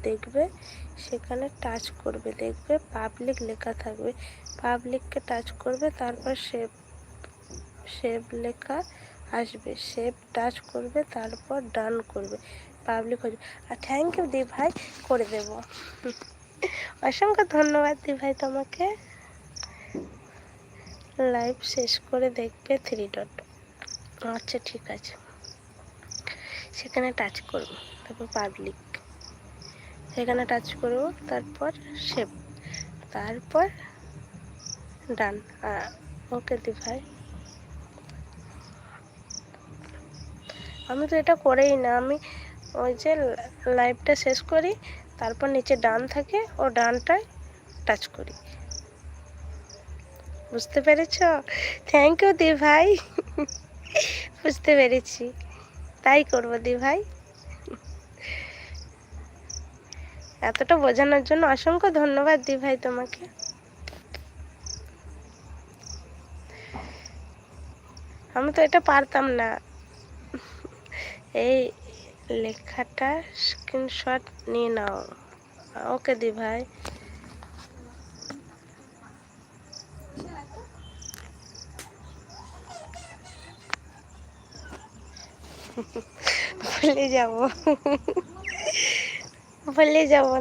দেখবে সেখানে টাচ করবে, দেখবে পাবলিক লেখা থাকবে, পাবলিককে টাচ করবে, তারপর সেভ লেখা আসবে, সেভ টাচ করবে, তারপর ডান করবে, পাবলিক হয়ে যাবে। আর থ্যাংক ইউ দি ভাই, করে দেব। অসংখ্য ধন্যবাদ দি ভাই তোমাকে। লাইভ শেষ করে দেখবে 3 ডট। আচ্ছা ঠিক আছে, সেখানে টাচ করব, তারপর পাবলিক, সেখানে টাচ করব, তারপর সেভ, তারপর ডান। ওকে দি ভাই, আমি তো এটা করেই না, আমি ওই যে লাইভটা শেষ করি, তারপর নিচে ডান থাকে, ও ডানটায় টাচ করি। বুঝতে পেরেছ? থ্যাংক ইউ দি ভাই। বুঝতে পেরেছি, তাই করবো দি ভাই। এতটা বোঝানোর জন্য অসংখ্য ধন্যবাদ দি ভাই তোমাকে। আমি তো এটা পারতাম না। এই লেখাটা স্ক্রিনশট নিয়ে নাও। ওকে দি ভাই। ভুলে যাব, ভুলে যাব না।